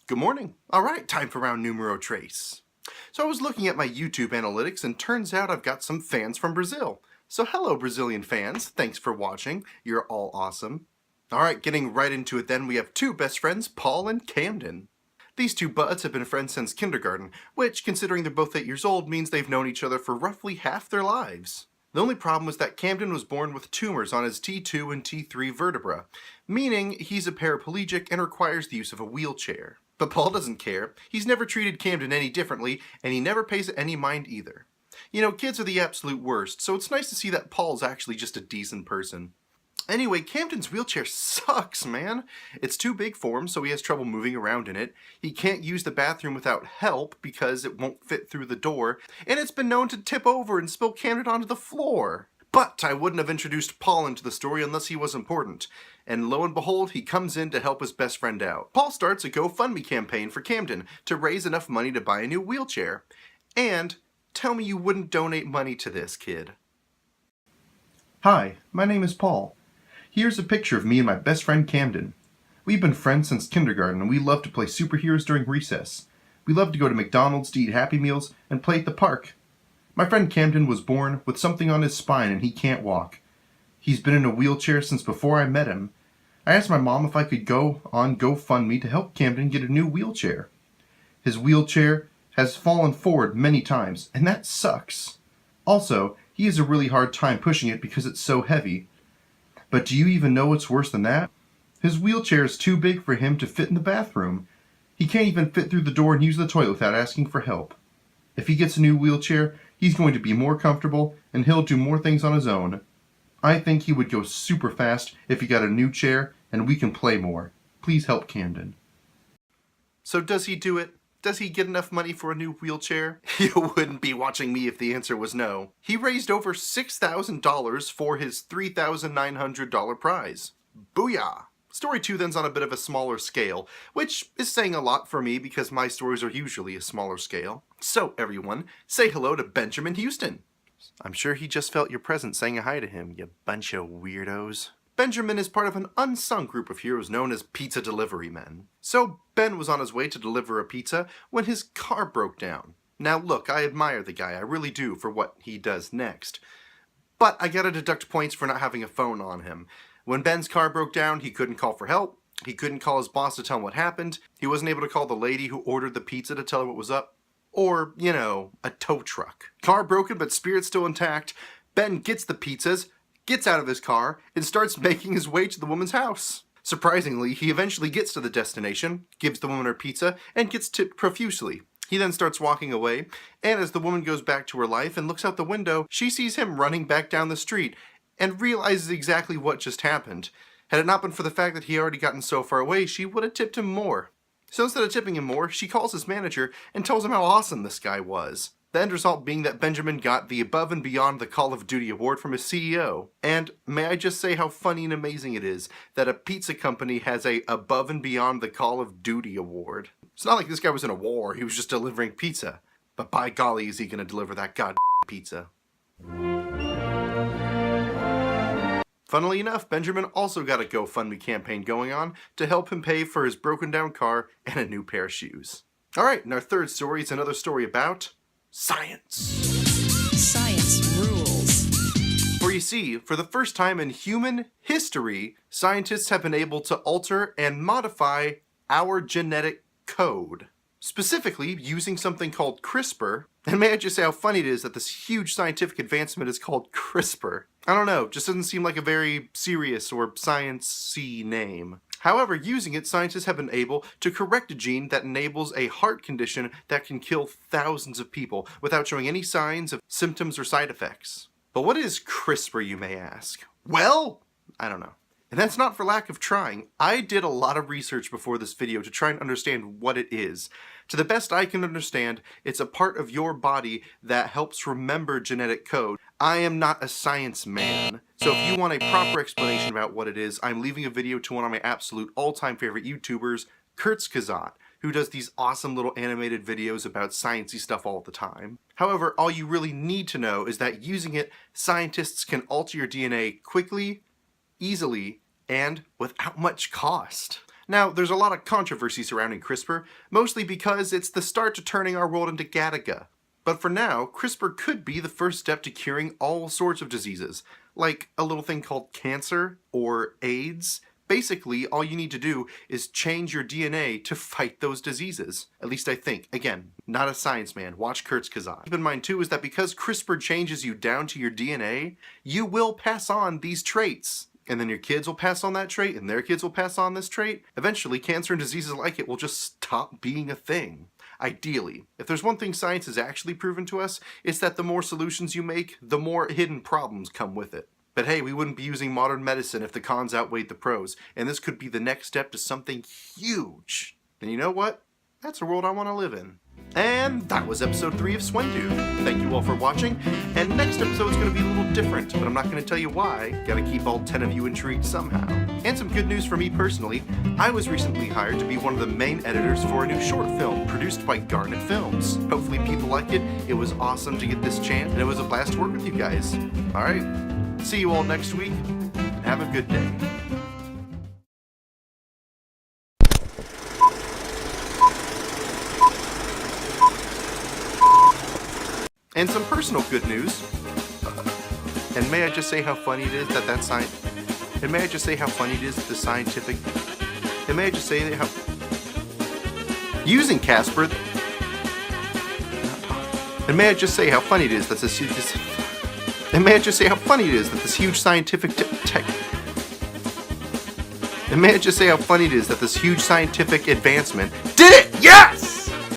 Good morning. Alright, time for round numero trace. So I was looking at my YouTube analytics and turns out I've got some fans from Brazil. So hello Brazilian fans, thanks for watching. You're all awesome. Alright, getting right into it then, we have two best friends, Paul and Camden. These two buds have been friends since kindergarten, which, considering they're both 8 years old, means they've known each other for roughly half their lives. The only problem was that Camden was born with tumors on his T2 and T3 vertebra, meaning he's a paraplegic and requires the use of a wheelchair. But Paul doesn't care. He's never treated Camden any differently, and he never pays it any mind either. You know, kids are the absolute worst, so it's nice to see that Paul's actually just a decent person. Anyway, Camden's wheelchair sucks, man. It's too big for him, so he has trouble moving around in it. He can't use the bathroom without help because it won't fit through the door, and it's been known to tip over and spill Camden onto the floor. But I wouldn't have introduced Paul into the story unless he was important. And lo and behold, he comes in to help his best friend out. Paul starts a GoFundMe campaign for Camden to raise enough money to buy a new wheelchair. And tell me you wouldn't donate money to this kid. Hi, my name is Paul. Here's a picture of me and my best friend Camden. We've been friends since kindergarten and we love to play superheroes during recess. We love to go to McDonald's to eat Happy Meals and play at the park. My friend Camden was born with something on his spine and he can't walk. He's been in a wheelchair since before I met him. I asked my mom if I could go on GoFundMe to help Camden get a new wheelchair. His wheelchair has fallen forward many times, and that sucks. Also, he has a really hard time pushing it because it's so heavy. But do you even know what's worse than that? His wheelchair is too big for him to fit in the bathroom. He can't even fit through the door and use the toilet without asking for help. If he gets a new wheelchair, he's going to be more comfortable and he'll do more things on his own. I think he would go super fast if he got a new chair and we can play more. Please help Camden. So does he do it? Does he get enough money for a new wheelchair? You wouldn't be watching me if the answer was no. He raised over $6,000 for his $3,900 prize. Booyah! Story 2 then's on a bit of a smaller scale, which is saying a lot for me because my stories are usually a smaller scale. So everyone, say hello to Benjamin Houston. I'm sure he just felt your presence saying hi to him, you bunch of weirdos. Benjamin is part of an unsung group of heroes known as pizza delivery men. So Ben was on his way to deliver a pizza when his car broke down. Now look, I admire the guy, I really do, for what he does next. But I gotta deduct points for not having a phone on him. When Ben's car broke down, he couldn't call for help, he couldn't call his boss to tell him what happened, he wasn't able to call the lady who ordered the pizza to tell her what was up, or, you know, a tow truck. Car broken but spirit still intact, Ben gets the pizzas, gets out of his car, and starts making his way to the woman's house. Surprisingly, he eventually gets to the destination, gives the woman her pizza, and gets tipped profusely. He then starts walking away, and as the woman goes back to her life and looks out the window, she sees him running back down the street, and realizes exactly what just happened. Had it not been for the fact that he had already gotten so far away, she would have tipped him more. So instead of tipping him more, she calls his manager and tells him how awesome this guy was. The end result being that Benjamin got the Above and Beyond the Call of Duty award from his CEO. And may I just say how funny and amazing it is that a pizza company has a Above and Beyond the Call of Duty award. It's not like this guy was in a war, he was just delivering pizza. But by golly, is he gonna deliver that goddamn pizza. Funnily enough, Benjamin also got a GoFundMe campaign going on to help him pay for his broken down car and a new pair of shoes. Alright, and our third story is another story about science. Science rules. For you see, for the first time in human history, scientists have been able to alter and modify our genetic code. Specifically, using something called CRISPR. And may I just say how funny it is that this huge scientific advancement is called CRISPR. I don't know, just doesn't seem like a very serious or science-y name. However, using it, scientists have been able to correct a gene that enables a heart condition that can kill thousands of people without showing any signs of symptoms or side effects. But what is CRISPR, you may ask? Well, I don't know. And that's not for lack of trying. I did a lot of research before this video to try and understand what it is. To the best I can understand, it's a part of your body that helps remember genetic code. I am not a science man, so if you want a proper explanation about what it is, I'm leaving a video to one of my absolute all-time favorite YouTubers, CRISPR, who does these awesome little animated videos about sciencey stuff all the time. However, all you really need to know is that using it, scientists can alter your DNA quickly, easily, and without much cost. Now, there's a lot of controversy surrounding CRISPR, mostly because it's the start to turning our world into Gattaca. But for now, CRISPR could be the first step to curing all sorts of diseases, like a little thing called cancer or AIDS. Basically, all you need to do is change your DNA to fight those diseases. At least I think. Again, not a science man. Watch Kurt's Kazan. Keep in mind too is that because CRISPR changes you down to your DNA, you will pass on these traits. And then your kids will pass on that trait, and their kids will pass on this trait. Eventually, cancer and diseases like it will just stop being a thing. Ideally. If there's one thing science has actually proven to us, it's that the more solutions you make, the more hidden problems come with it. But hey, we wouldn't be using modern medicine if the cons outweighed the pros, and this could be the next step to something huge. And you know what? That's a world I want to live in. And that was episode 3 of SwendooG. Thank you all for watching, and next episode is going to be a little different, but I'm not going to tell you why. Gotta keep all 10 of you intrigued somehow. And some good news for me personally, I was recently hired to be one of the main editors for a new short film produced by Garnet Films. Hopefully people like it. It was awesome to get this chance, and it was a blast to work with you guys. Alright, see you all next week, and have a good day. And some personal good news. And may I just say how funny it is that And may I just say how funny it is that the scientific. And may I just say that how. Using CRISPR. And may I just say how funny it is that this. And may I just say how funny it is that this huge scientific And may I just say how funny it is that this huge scientific advancement did it!